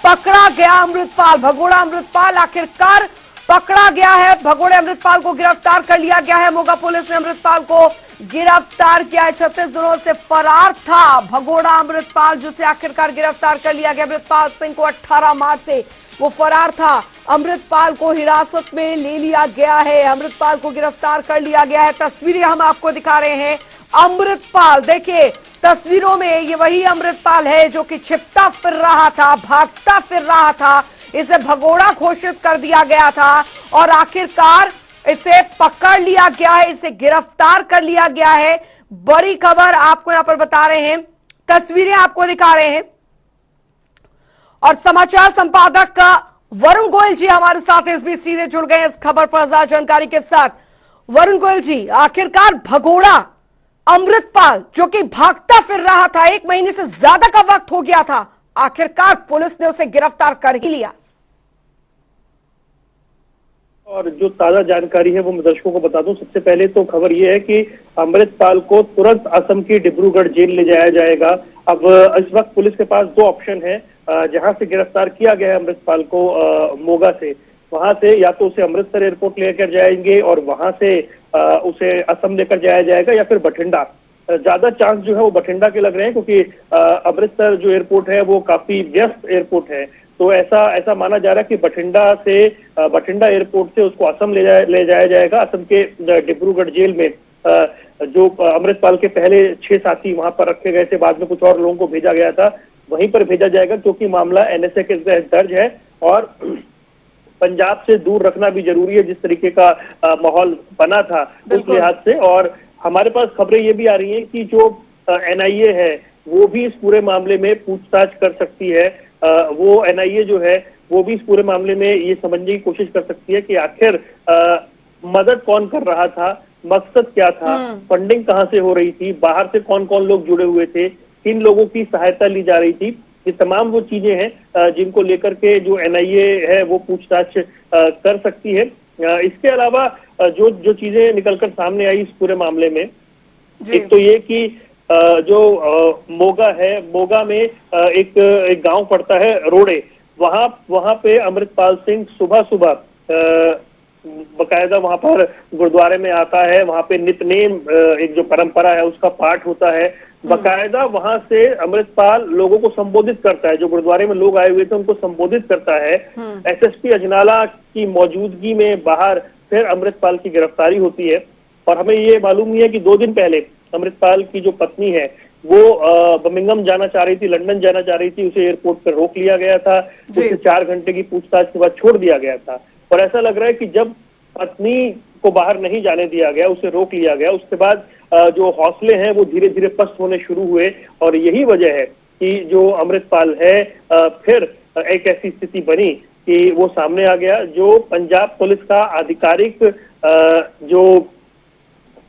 पकड़ा गया अमृतपाल, भगोड़ा अमृतपाल आखिरकार पकड़ा गया है। भगोड़े अमृतपाल को गिरफ्तार कर लिया गया है। मोगा पुलिस ने अमृतपाल को गिरफ्तार किया है। 36 दिनों से फरार था भगोड़ा अमृतपाल, जिसे आखिरकार गिरफ्तार कर लिया गया। अमृतपाल सिंह को 18 मार्च से वो फरार था। अमृतपाल को हिरासत में ले लिया गया है। अमृतपाल को गिरफ्तार कर लिया गया है। तस्वीरें हम आपको दिखा रहे हैं। अमृतपाल देखिए, तस्वीरों में ये वही अमृतपाल है जो कि छिपता फिर रहा था, भागता फिर रहा था। इसे भगोड़ा घोषित कर दिया गया था और आखिरकार इसे पकड़ लिया गया है, इसे गिरफ्तार कर लिया गया है। बड़ी खबर आपको यहां पर बता रहे हैं, तस्वीरें आपको दिखा रहे हैं। और समाचार संपादक वरुण गोयल जी हमारे साथ इस बीच सीधे जुड़ गए इस खबर पर ज्यादा जानकारी के साथ। वरुण गोयल जी, आखिरकार भगोड़ा अमृतपाल जो कि भागता फिर रहा था, 1 महीने से ज्यादा का वक्त हो गया था, आखिरकार पुलिस ने उसे गिरफ्तार कर ही लिया। और जो ताजा जानकारी है वो मैं दर्शकों को बता दूं। सबसे पहले तो खबर ये है कि अमृतपाल को तुरंत असम की डिब्रूगढ़ जेल ले जाया जाएगा। अब इस वक्त पुलिस के पास 2 ऑप्शन है जहां से गिरफ्तार किया गया है अमृतपाल को, मोगा से। वहां से या तो उसे अमृतसर एयरपोर्ट लेकर जाएंगे और वहां से उसे असम लेकर जाया जाएगा, या फिर बठिंडा। ज्यादा चांस जो है वो बठिंडा के लग रहे हैं, क्योंकि अमृतसर जो एयरपोर्ट है वो काफी व्यस्त एयरपोर्ट है। तो ऐसा माना जा रहा है कि बठिंडा एयरपोर्ट से उसको असम ले जाया जाएगा। असम के डिब्रूगढ़ जेल में जो अमृतपाल के पहले 6 साथी वहां पर रखे गए थे, बाद में कुछ और लोगों को भेजा गया था, वहीं पर भेजा जाएगा, क्योंकि मामला एनएसए के तहत दर्ज है और पंजाब से दूर रखना भी जरूरी है, जिस तरीके का माहौल बना था उस लिहाज से। और हमारे पास खबरें ये भी आ रही हैं कि जो एनआईए है वो भी इस पूरे मामले में पूछताछ कर सकती है। वो एनआईए जो है वो भी इस पूरे मामले में ये समझने की कोशिश कर सकती है कि आखिर मदद कौन कर रहा था, मकसद क्या था, फंडिंग कहां से हो रही थी, बाहर से कौन कौन लोग जुड़े हुए थे, किन लोगों की सहायता ली जा रही थी। ये तमाम वो चीजें हैं जिनको लेकर के जो एनआईए है वो पूछताछ कर सकती है। इसके अलावा जो चीजें निकलकर सामने आई इस पूरे मामले में, एक तो ये कि जो मोगा है, मोगा में एक गांव पड़ता है रोड़े, वहां पे अमृतपाल सिंह सुबह बकायदा वहां पर गुरुद्वारे में आता है। वहां पे नितनेम एक जो परंपरा है उसका पाठ होता है। बकायदा वहां से अमृतपाल लोगों को संबोधित करता है, जो गुरुद्वारे में लोग आए हुए थे उनको संबोधित करता है। एसएसपी अजनाला की मौजूदगी में बाहर फिर अमृतपाल की गिरफ्तारी होती है। और हमें ये मालूम नहीं है कि 2 दिन पहले अमृतपाल की जो पत्नी है वो बर्मिंघम जाना चाह रही थी, लंदन जाना चाह रही थी, उसे एयरपोर्ट पर रोक लिया गया था। उसे 4 घंटे की पूछताछ के बाद छोड़ दिया गया था। और ऐसा लग रहा है कि जब पत्नी को बाहर नहीं जाने दिया गया, उसे रोक लिया गया, उसके बाद जो हौसले हैं वो धीरे धीरे पस्त होने शुरू हुए। और यही वजह है कि जो अमृतपाल है फिर एक ऐसी स्थिति बनी कि वो सामने आ गया। जो पंजाब पुलिस का आधिकारिक जो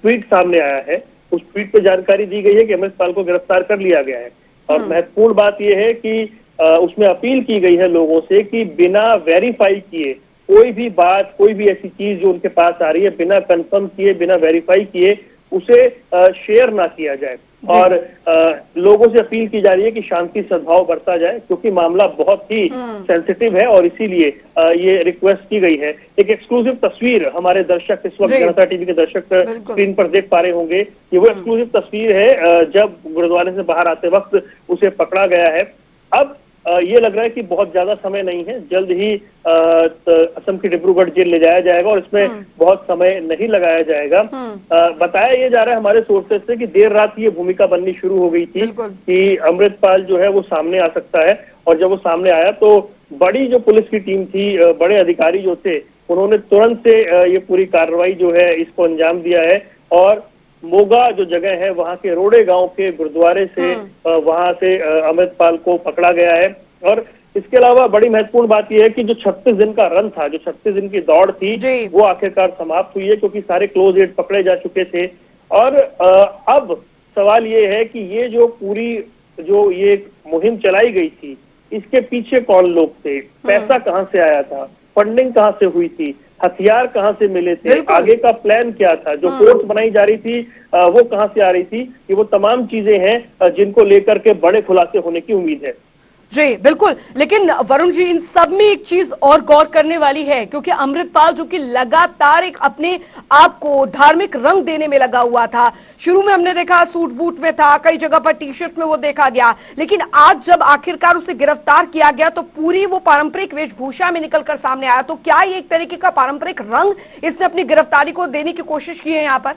ट्वीट सामने आया है, उस ट्वीट पे जानकारी दी गई है कि अमृतपाल को गिरफ्तार कर लिया गया है। और महत्वपूर्ण बात यह है कि उसमें अपील की गई है लोगों से कि बिना वेरीफाई किए कोई भी बात, कोई भी ऐसी चीज जो उनके पास आ रही है, बिना कंफर्म किए, बिना वेरीफाई किए उसे शेयर ना किया जाए। और लोगों से अपील की जा रही है कि शांति सद्भाव बरता जाए, क्योंकि मामला बहुत ही सेंसिटिव है और इसीलिए ये रिक्वेस्ट की गई है। एक एक्सक्लूसिव तस्वीर हमारे दर्शक इस वक्त जनता टीवी के दर्शक स्क्रीन पर देख पा रहे होंगे। ये वो एक्सक्लूसिव तस्वीर है जब गुरुद्वारे से बाहर आते वक्त उसे पकड़ा गया है। अब ये लग रहा है कि बहुत ज्यादा समय नहीं है, जल्द ही असम की डिब्रूगढ़ जेल ले जाया जाएगा और इसमें बहुत समय नहीं लगाया जाएगा। बताया ये जा रहा है हमारे सोर्सेस से कि देर रात ये भूमिका बननी शुरू हो गई थी कि अमृतपाल जो है वो सामने आ सकता है। और जब वो सामने आया तो बड़ी जो पुलिस की टीम थी, बड़े अधिकारी जो थे, उन्होंने तुरंत से ये पूरी कार्रवाई जो है इसको अंजाम दिया है। और मोगा जो जगह है वहां के रोड़े गांव के गुरुद्वारे से वहां से अमृतपाल को पकड़ा गया है। और इसके अलावा बड़ी महत्वपूर्ण बात यह है कि जो 36 दिन का रन था, जो 36 दिन की दौड़ थी, वो आखिरकार समाप्त हुई है, क्योंकि सारे क्लोज एड पकड़े जा चुके थे। और अब सवाल ये है कि ये जो पूरी जो ये मुहिम चलाई गई थी, इसके पीछे कौन लोग थे, पैसा कहां से आया था, फंडिंग कहां से हुई थी, हथियार कहां से मिले थे, आगे का प्लान क्या था, जो फोर्स बनाई जा रही थी वो कहां से आ रही थी, ये वो तमाम चीजें हैं जिनको लेकर के बड़े खुलासे होने की उम्मीद है। जी बिल्कुल, लेकिन वरुण जी इन सब में एक चीज और गौर करने वाली है, क्योंकि अमृतपाल जो कि लगातार एक अपने आप को धार्मिक रंग देने में लगा हुआ था। शुरू में हमने देखा सूट बूट में था, कई जगह पर टी शर्ट में वो देखा गया, लेकिन आज जब आखिरकार उसे गिरफ्तार किया गया तो पूरी वो पारंपरिक वेशभूषा में निकलकर सामने आया। तो क्या ये एक तरीके का पारंपरिक रंग इसने अपनी गिरफ्तारी को देने की कोशिश की है यहाँ पर?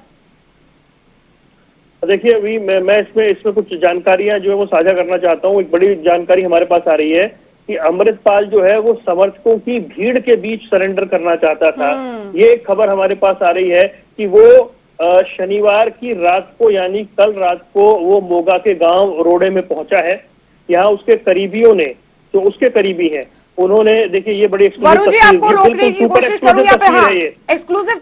देखिए, अभी मैं इसमें इसमें कुछ जानकारियां जो है वो साझा करना चाहता हूँ। एक बड़ी जानकारी हमारे पास आ रही है कि अमृतपाल जो है वो समर्थकों की भीड़ के बीच सरेंडर करना चाहता था। ये एक खबर हमारे पास आ रही है कि वो शनिवार की रात को, यानी कल रात को, वो मोगा के गांव रोड़े में पहुंचा है। यहाँ उसके करीबियों ने, जो उसके करीबी हैं, उन्होंने, देखिए ये बड़ी वरुण जी आपको रोकने की कोशिश करूं यहाँ पे। हाँ, है, एक्सक्लूसिव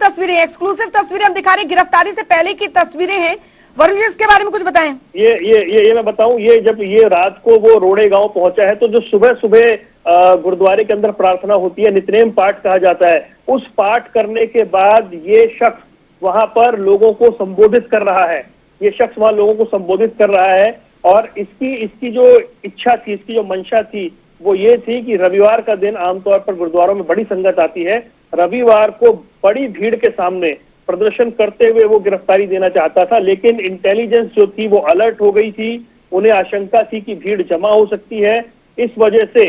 तस्वीरें हम दिखा रहे, गिरफ्तारी से पहले की तस्वीरें हैं। वरुण जी इसके बारे में कुछ बताएं। ये मैं बताऊं, ये जब ये रात को वो रोड़े गांव पहुंचा है तो जो सुबह सुबह गुरुद्वारे के अंदर प्रार्थना होती है, नितनेम पाठ कहा जाता है, उस पाठ करने के बाद ये शख्स वहां पर लोगों को संबोधित कर रहा है। ये शख्स वहां लोगों को संबोधित कर रहा है और इसकी जो इच्छा थी, इसकी जो मंशा थी, वो ये थी कि रविवार का दिन आमतौर पर गुरुद्वारों में बड़ी संगत आती है, रविवार को बड़ी भीड़ के सामने प्रदर्शन करते हुए वो गिरफ्तारी देना चाहता था। लेकिन इंटेलिजेंस जो थी वो अलर्ट हो गई थी, उन्हें आशंका थी कि भीड़ जमा हो सकती है। इस वजह से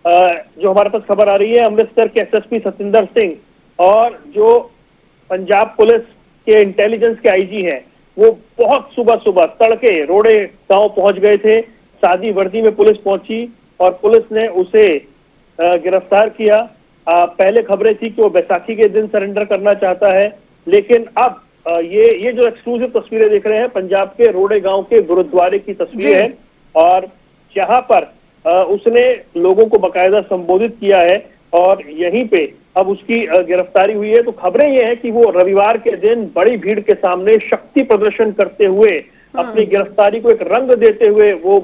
जो हमारे पास खबर आ रही है, अमृतसर के एसएसपी सतिंदर सिंह और जो पंजाब पुलिस के इंटेलिजेंस के आईजी हैं, वो बहुत सुबह सुबह तड़के रोड़े गांव पहुंच गए थे। सादी वर्दी में पुलिस पहुंची और पुलिस ने उसे गिरफ्तार किया। पहले खबरें थी कि वो बैसाखी के दिन सरेंडर करना चाहता है, लेकिन अब ये जो एक्सक्लूसिव तस्वीरें देख रहे हैं, पंजाब के रोड़े गांव के गुरुद्वारे की तस्वीर है और जहां पर उसने लोगों को बाकायदा संबोधित किया है और यहीं पे अब उसकी गिरफ्तारी हुई है। तो खबरें ये हैं कि वो रविवार के दिन बड़ी भीड़ के सामने शक्ति प्रदर्शन करते हुए अपनी गिरफ्तारी को एक रंग देते हुए वो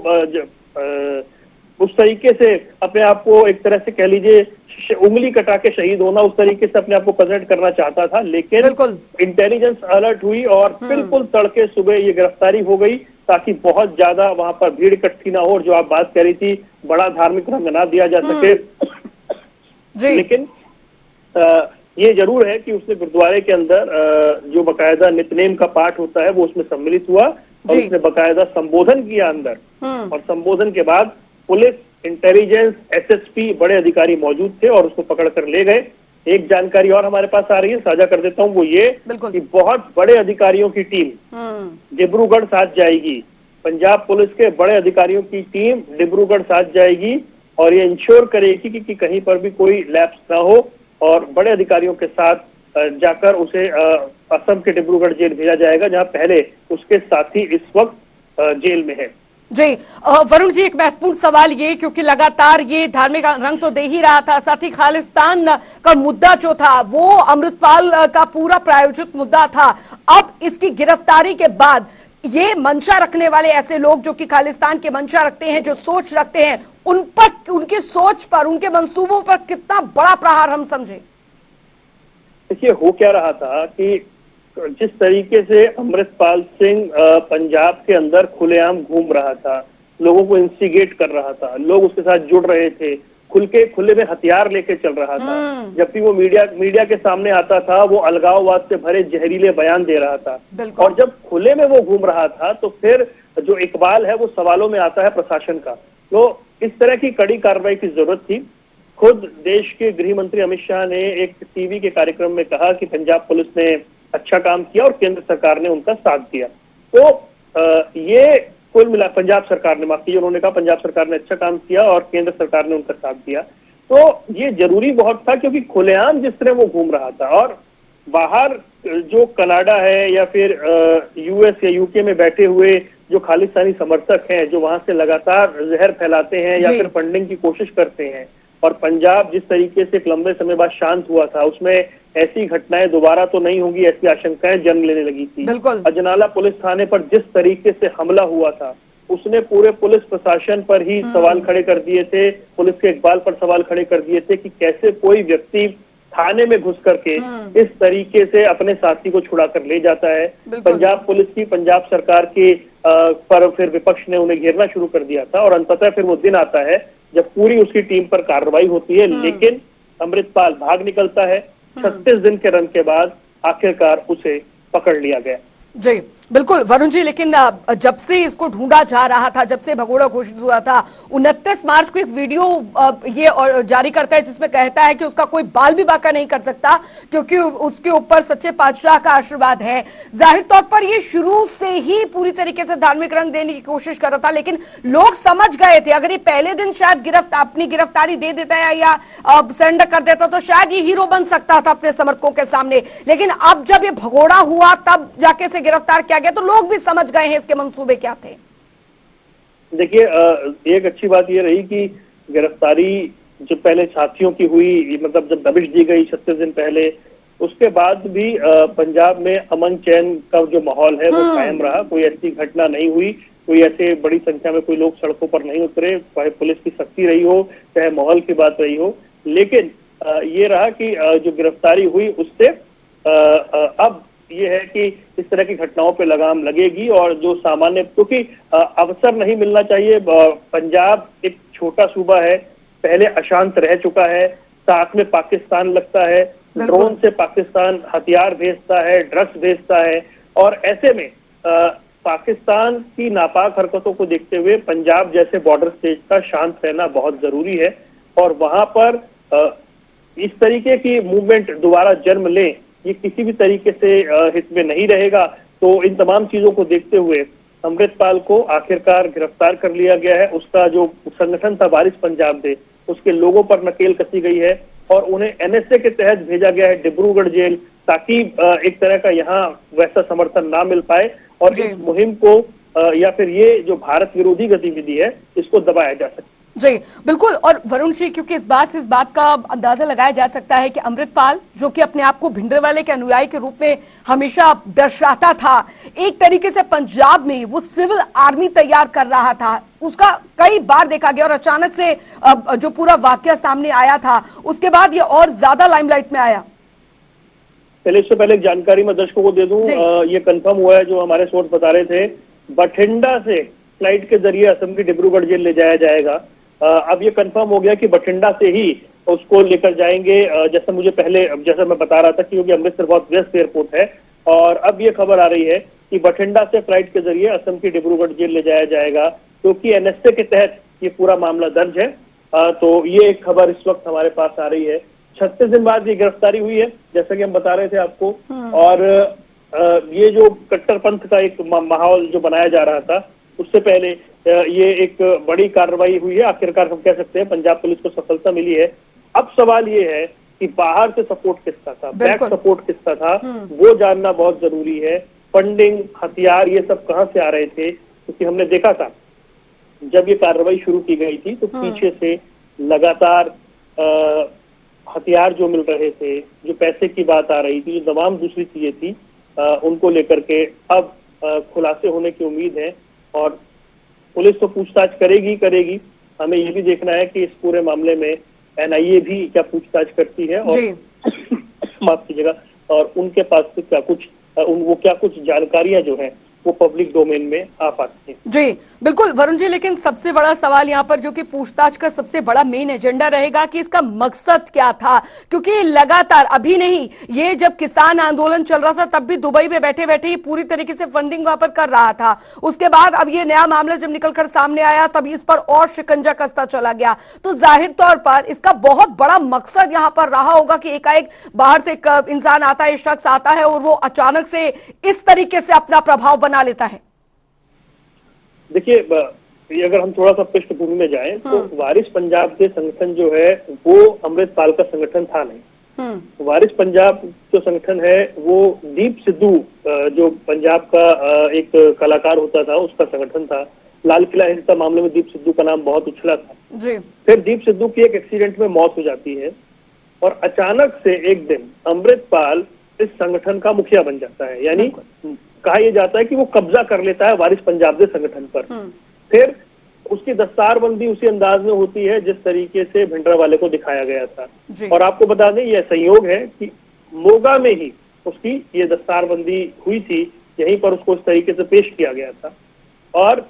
उस तरीके से अपने आप को, एक तरह से कह लीजिए उंगली कटा के शहीद होना, उस तरीके से अपने आप को प्रेजेंट करना चाहता था। लेकिन इंटेलिजेंस अलर्ट हुई और बिल्कुल तड़के सुबह ये गिरफ्तारी हो गई ताकि बहुत ज्यादा वहां पर भीड़ इकट्ठी ना हो और जो आप बात कह रही थी, बड़ा धार्मिक रंग ना दिया जा सके। लेकिन ये जरूर है कि उसने गुरुद्वारे के अंदर जो बाकायदा नितनेम का पाठ होता है वो उसमें सम्मिलित हुआ और उसने बाकायदा संबोधन किया अंदर। और संबोधन के बाद पुलिस, इंटेलिजेंस, एसएसपी, बड़े अधिकारी मौजूद थे और उसको पकड़ कर ले गए। एक जानकारी और हमारे पास आ रही है, साझा कर देता हूं, वो ये कि बहुत बड़े अधिकारियों की टीम डिब्रूगढ़ साथ जाएगी। पंजाब पुलिस के बड़े अधिकारियों की टीम डिब्रूगढ़ साथ जाएगी और ये इंश्योर करेगी कि कहीं पर भी कोई लैप्स ना हो और बड़े अधिकारियों के साथ जाकर उसे असम के डिब्रूगढ़ जेल भेजा जाएगा, जहां पहले उसके साथी इस वक्त जेल में है। जी वरुण जी, एक महत्वपूर्ण सवाल ये, क्योंकि लगातार ये धार्मिक रंग तो दे ही रहा था, साथ ही खालिस्तान का मुद्दा जो था वो अमृतपाल का पूरा प्रायोजित मुद्दा था। अब इसकी गिरफ्तारी के बाद ये मंशा रखने वाले ऐसे लोग जो कि खालिस्तान के मंशा रखते हैं, जो सोच रखते हैं, उन पर, उनकी सोच पर, उनके मंसूबों पर कितना बड़ा प्रहार हम समझे? देखिए, हो क्या रहा था कि जिस तरीके से अमृतपाल सिंह पंजाब के अंदर खुलेआम घूम रहा था, लोगों को इंस्टिगेट कर रहा था, लोग उसके साथ जुड़ रहे थे, खुले में हथियार लेके चल रहा था, जब भी वो मीडिया के सामने आता था वो अलगाववाद से भरे जहरीले बयान दे रहा था। और जब खुले में वो घूम रहा था तो फिर जो इकबाल है वो सवालों में आता है प्रशासन का। तो इस तरह की कड़ी कार्रवाई की जरूरत थी। खुद देश के गृह मंत्री अमित शाह ने एक टीवी के कार्यक्रम में कहा कि पंजाब पुलिस ने अच्छा काम किया और केंद्र सरकार ने उनका साथ दिया। तो ये कुल मिला, पंजाब सरकार ने, माफ कीजिए, उन्होंने कहा पंजाब सरकार ने अच्छा काम किया और केंद्र सरकार ने उनका साथ दिया। तो ये जरूरी बहुत था क्योंकि खुलेआम जिस तरह वो घूम रहा था और बाहर जो कनाडा है या फिर यूएस या यूके में बैठे हुए जो खालिस्तानी समर्थक हैं, जो वहां से लगातार जहर फैलाते हैं या फिर फंडिंग की कोशिश करते हैं, और पंजाब जिस तरीके से एक लंबे समय बाद शांत हुआ था, उसमें ऐसी घटनाएं दोबारा तो नहीं होंगी, ऐसी आशंकाएं जन्म लेने लगी थी। अजनाला पुलिस थाने पर जिस तरीके से हमला हुआ था, उसने पूरे पुलिस प्रशासन पर ही सवाल खड़े कर दिए थे, पुलिस के इकबाल पर सवाल खड़े कर दिए थे कि कैसे कोई व्यक्ति थाने में घुस करके इस तरीके से अपने साथी को छुड़ा कर ले जाता है। पंजाब पुलिस की, पंजाब सरकार के पर फिर विपक्ष ने उन्हें घेरना शुरू कर दिया था और अंततः फिर वो दिन आता है जब पूरी उसकी टीम पर कार्रवाई होती है, लेकिन अमृतपाल भाग निकलता है। 36 दिन के रन के बाद आखिरकार उसे पकड़ लिया गया। जी बिल्कुल वरुण जी, लेकिन जब से इसको ढूंढा जा रहा था, जब से भगोड़ा घोषित हुआ था, 29 मार्च को एक वीडियो ये और जारी करता है जिसमें कहता है कि उसका कोई बाल भी बांका नहीं कर सकता क्योंकि उसके ऊपर सच्चे पातशाह का आशीर्वाद है। जाहिर तौर पर ये शुरू से ही पूरी तरीके से धार्मिक रंग देने की कोशिश कर रहा था, लेकिन लोग समझ गए थे अगर ये पहले दिन शायद अपनी गिरफ्तारी दे देता है या सरेंडर कर देता तो शायद ये हीरो बन सकता था अपने समर्थकों के सामने। लेकिन अब जब ये भगोड़ा हुआ तब जाके से गिरफ्तार किया गया तो लोग भी समझ गए हैं इसके मंसूबे क्या थे। देखिए, एक अच्छी बात यह रही कि गिरफ्तारी जो पहले साथियों की हुई, मतलब जब दबिश दी गई 36 दिन पहले, उसके बाद भी पंजाब में अमन चैन का जो माहौल है वो कायम रहा। कोई ऐसी घटना नहीं हुई, कोई ऐसे बड़ी संख्या में कोई लोग सड़कों पर नहीं उतरे, चाहे पुलिस की सख्ती रही हो, चाहे माहौल की बात रही हो। लेकिन ये रहा कि जो गिरफ्तारी हुई उससे अब ये है कि इस तरह की घटनाओं पे लगाम लगेगी और जो सामान्य, क्योंकि अवसर नहीं मिलना चाहिए। पंजाब एक छोटा सूबा है, पहले अशांत रह चुका है, साथ में पाकिस्तान लगता है, ड्रोन से पाकिस्तान हथियार भेजता है, ड्रग्स भेजता है, और ऐसे में पाकिस्तान की नापाक हरकतों को देखते हुए पंजाब जैसे बॉर्डर स्टेट का शांत रहना बहुत जरूरी है। और वहां पर इस तरीके की मूवमेंट दोबारा जन्म ले, ये किसी भी तरीके से हित में नहीं रहेगा। तो इन तमाम चीजों को देखते हुए अमृतपाल को आखिरकार गिरफ्तार कर लिया गया है। उसका जो संगठन था वारिस पंजाब दे, उसके लोगों पर नकेल कसी गई है और उन्हें एनएसए के तहत भेजा गया है डिब्रूगढ़ जेल, ताकि एक तरह का यहाँ वैसा समर्थन ना मिल पाए और इस मुहिम को या फिर ये जो भारत विरोधी गतिविधि है इसको दबाया जा सके। जी बिल्कुल। और वरुण जी, क्योंकि इस बात से इस बात का अंदाजा लगाया जा सकता है कि अमृतपाल जो कि अपने आप को भिंडरवाले के अनुयायी के रूप में हमेशा दर्शाता था, एक तरीके से पंजाब में वो सिविल आर्मी तैयार कर रहा था, उसका कई बार देखा गया और अचानक से जो पूरा वाकया सामने आया था उसके बाद ये और ज्यादा लाइमलाइट में आया। पहले इससे पहले एक जानकारी मैं दर्शकों को दे दूं, ये कंफर्म हुआ है जो हमारे सोर्स बता रहे थे, बठिंडा से फ्लाइट के जरिए असम की डिब्रूगढ़ जेल ले जाया जाएगा। अब ये कंफर्म हो गया कि बठिंडा से ही उसको लेकर जाएंगे। जैसा मुझे पहले, जैसा मैं बता रहा था क्योंकि अमृतसर बहुत व्यस्त एयरपोर्ट है, और अब ये खबर आ रही है कि बठिंडा से फ्लाइट के जरिए असम की डिब्रूगढ़ जेल ले जाया जाएगा, क्योंकि एनएसए के तहत ये पूरा मामला दर्ज है। तो ये एक खबर इस वक्त हमारे पास आ रही है। 36 दिन बाद ये गिरफ्तारी हुई है, जैसा कि हम बता रहे थे आपको। और ये जो कट्टरपंथ का एक माहौल जो बनाया जा रहा था, उससे पहले ये एक बड़ी कार्रवाई हुई है। आखिरकार हम कह सकते हैं पंजाब पुलिस को सफलता मिली है। अब सवाल ये है कि बाहर से सपोर्ट किसका था, बैक सपोर्ट किसका था, वो जानना बहुत जरूरी है। फंडिंग, हथियार, ये सब कहां से आ रहे थे, क्योंकि हमने देखा था जब ये कार्रवाई शुरू की गई थी तो पीछे से लगातार हथियार जो मिल रहे थे, जो पैसे की बात आ रही थी, जो तमाम दूसरी चीजें थी, उनको लेकर के अब खुलासे होने की उम्मीद है। और पुलिस तो पूछताछ करेगी। हमें ये भी देखना है कि इस पूरे मामले में एनआईए भी क्या पूछताछ करती है और माफ कीजिएगा, और उनके पास से क्या कुछ जानकारियां जो है वो पब्लिक डोमेन में आ पाती है। जी बिल्कुल वरुण जी, लेकिन सबसे बड़ा सवाल यहाँ पर जो कि पूछताछ का सबसे बड़ा मेन एजेंडा रहेगा कि इसका मकसद क्या था, क्योंकि लगातार अभी नहीं, ये जब किसान आंदोलन चल रहा था तब भी दुबई में बैठे बैठे ही पूरी तरीके से फंडिंग वहां पर कर रहा था। उसके बाद अब ये नया मामला जब निकलकर सामने आया तब इस पर और शिकंजा कसता चला गया। तो जाहिर तौर पर इसका बहुत बड़ा मकसद यहाँ पर रहा होगा कि एकाएक बाहर से एक इंसान आता है, शख्स आता है और वो अचानक से इस तरीके से अपना प्रभाव बना लेता है। देखिए, अगर हम थोड़ा सा पृष्ठभूमि में जाएं तो वारिस पंजाब के संगठन जो है वो अमृतपाल का संगठन था नहीं। वारिस पंजाब जो संगठन है वो दीप सिद्धू, जो पंजाब का एक कलाकार होता था, उसका संगठन था। लाल किला हिंसा मामले में दीप सिद्धू का नाम बहुत उछला था जी। फिर दीप सिद्धू की एक एक्सीडेंट में मौत हो जाती है और अचानक से एक दिन अमृतपाल इस संगठन का मुखिया बन जाता है। यानी कहा यह जाता है कि वो कब्जा कर लेता है वारिस पंजाब के संगठन पर। फिर उसकी दस्तारबंदी उसी अंदाज में होती है जिस तरीके से भिंडरावाले को दिखाया गया था। और आपको बता दें यह संयोग है कि मोगा में ही उसकी ये दस्तारबंदी हुई थी, यहीं पर उसको इस तरीके से पेश किया गया था। और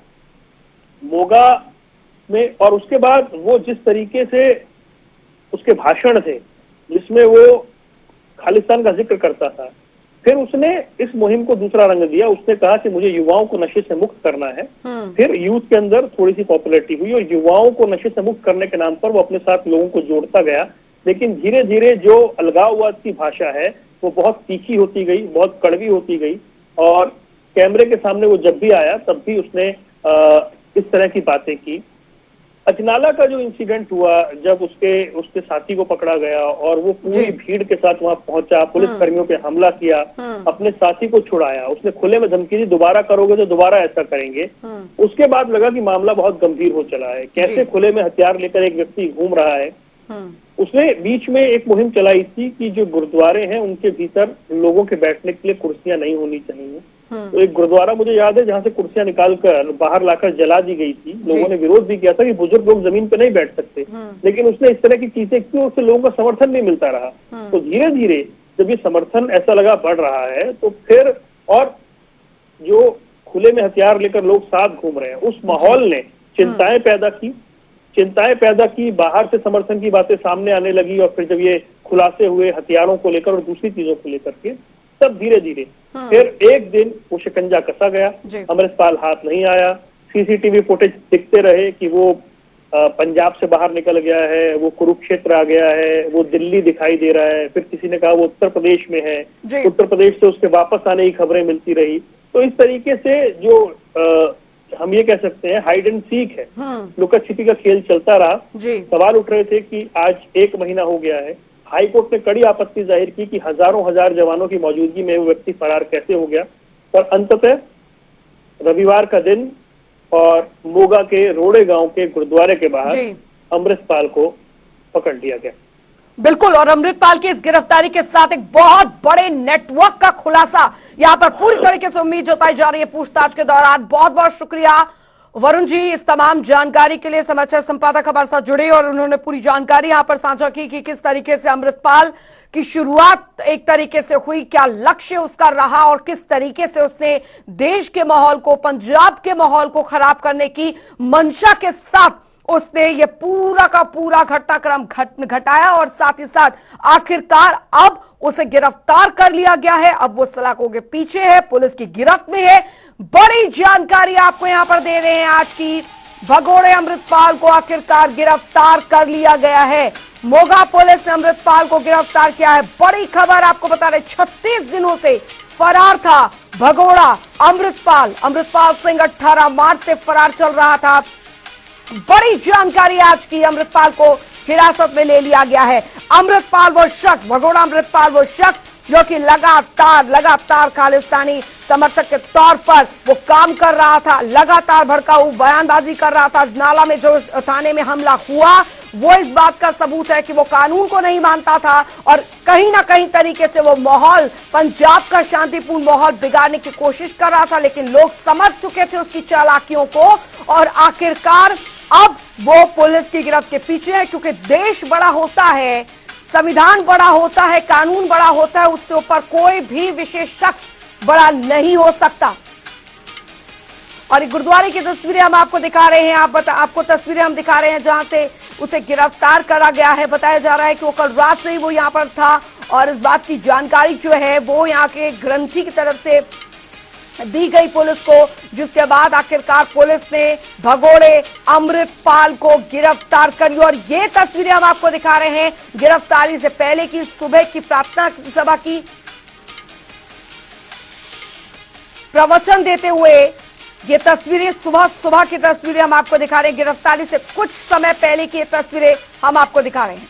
मोगा में, और उसके बाद वो जिस तरीके से उसके भाषण थे जिसमें वो खालिस्तान का जिक्र करता था, फिर उसने इस मुहिम को दूसरा रंग दिया। उसने कहा कि मुझे युवाओं को नशे से मुक्त करना है। फिर यूथ के अंदर थोड़ी सी पॉपुलैरिटी हुई और युवाओं को नशे से मुक्त करने के नाम पर वो अपने साथ लोगों को जोड़ता गया। लेकिन धीरे धीरे जो अलगाववाद की भाषा है वो बहुत तीखी होती गई, बहुत कड़वी होती गई, और कैमरे के सामने वो जब भी आया तब भी उसने इस तरह की बातें की। अजनाला का जो इंसिडेंट हुआ, जब उसके साथी को पकड़ा गया और वो पूरी भीड़ के साथ वहां पहुंचा, पुलिस कर्मियों पे हमला किया, अपने साथी को छुड़ाया, उसने खुले में धमकी दी दोबारा करोगे तो दोबारा ऐसा करेंगे। उसके बाद लगा कि मामला बहुत गंभीर हो चला है, कैसे खुले में हथियार लेकर एक व्यक्ति घूम रहा है। उसने बीच में एक मुहिम चलाई थी कि जो गुरुद्वारे हैं उनके भीतर लोगों के बैठने के लिए कुर्सियां नहीं होनी चाहिए। तो एक गुरुद्वारा मुझे याद है जहां से कुर्सियां निकालकर बाहर लाकर जला दी गई थी। लोगों ने विरोध भी किया था कि बुजुर्ग लोग जमीन पे नहीं बैठ सकते, लेकिन उसने इस तरह की चीजें की, उससे लोगों का समर्थन नहीं मिलता रहा। तो धीरे धीरे जब ये समर्थन ऐसा लगा बढ़ रहा है, तो फिर और जो खुले में हथियार लेकर लोग साथ घूम रहे हैं, उस माहौल ने चिंताएं पैदा की, बाहर से समर्थन की बातें सामने आने लगी, और फिर जब ये खुलासे हुए हथियारों को लेकर और दूसरी चीजों को लेकर के, तब धीरे धीरे फिर एक दिन वो शिकंजा कसा गया। अमृतपाल हाथ नहीं आया, सीसीटीवी फुटेज दिखते रहे कि वो पंजाब से बाहर निकल गया है, वो कुरुक्षेत्र आ गया है, वो दिल्ली दिखाई दे रहा है, फिर किसी ने कहा वो उत्तर प्रदेश में है, उत्तर प्रदेश से उसके वापस आने की खबरें मिलती रही। तो इस तरीके से जो हम ये कह सकते हैं हाइड एंड सीक है, लुका छिपी का खेल चलता रहा। सवाल उठ रहे थे कि आज 1 महीना हो गया है, हाई कोर्ट ने कड़ी आपत्ति जाहिर की कि हजार जवानों की मौजूदगी में वो व्यक्ति फरार कैसे हो गया, पर अंततः रविवार का दिन और मोगा के रोड़े गांव के गुरुद्वारे के बाहर अमृतपाल को पकड़ लिया गया। बिल्कुल, और अमृतपाल की इस गिरफ्तारी के साथ एक बहुत बड़े नेटवर्क का खुलासा यहां पर पूरी तरीके से उम्मीद जताई जा रही है पूछताछ के दौरान। बहुत बहुत शुक्रिया वरुण जी इस तमाम जानकारी के लिए। समाचार संपादक हमारे साथ जुड़े और उन्होंने पूरी जानकारी यहां पर साझा की कि किस तरीके से अमृतपाल की शुरुआत एक तरीके से हुई, क्या लक्ष्य उसका रहा और किस तरीके से उसने देश के माहौल को, पंजाब के माहौल को खराब करने की मंशा के साथ उसने ये पूरा का पूरा घटनाक्रम घटाया और साथ ही साथ आखिरकार अब उसे गिरफ्तार कर लिया गया है। अब वो सलाखों के पीछे है, पुलिस की गिरफ्त में है। बड़ी जानकारी आपको यहां पर दे रहे हैं आज की। भगोड़े अमृतपाल को आखिरकार गिरफ्तार कर लिया गया है। मोगा पुलिस ने अमृतपाल को गिरफ्तार किया है। बड़ी खबर आपको बता रहे, 36 दिनों से फरार था भगोड़ा अमृतपाल सिंह 18 मार्च से फरार चल रहा था। बड़ी जानकारी आज की, अमृतपाल को हिरासत में ले लिया गया है। अमृतपाल वो शख्स, भगोड़ा अमृतपाल वो शख्स जो कि लगातार खालिस्तानी समर्थक के तौर पर वो काम कर रहा था, लगातार भड़काऊ बयानबाजी कर रहा था। नाला में जो थाने में हमला हुआ वो इस बात का सबूत है कि वो कानून को नहीं मानता था और कहीं ना कहीं तरीके से वो माहौल, पंजाब का शांतिपूर्ण माहौल बिगाड़ने की कोशिश कर रहा था। लेकिन लोग समझ चुके थे उसकी चालाकियों को और आखिरकार अब वो पुलिस की गिरफ्त के पीछे है, क्योंकि देश बड़ा होता है, संविधान बड़ा होता है, कानून बड़ा होता है, उससे ऊपर कोई भी विशेष शख्स बड़ा नहीं हो सकता। और गुरुद्वारे की तस्वीरें हम आपको दिखा रहे हैं, आपको तस्वीरें हम दिखा रहे हैं जहां से उसे गिरफ्तार करा गया है। बताया जा रहा है कि वो कल रात से ही वो यहां पर था और इस बात की जानकारी जो है वो यहां के ग्रंथी की तरफ से दी गई पुलिस को, जिसके बाद आखिरकार पुलिस ने भगोड़े अमृतपाल को गिरफ्तार कर लिया। और ये तस्वीरें हम आपको दिखा रहे हैं गिरफ्तारी से पहले की सुबह की प्रार्थना सभा की प्रवचन देते हुए। ये तस्वीरें सुबह की तस्वीरें हम आपको दिखा रहे हैं, गिरफ्तारी से कुछ समय पहले की ये तस्वीरें हम आपको दिखा रहे हैं।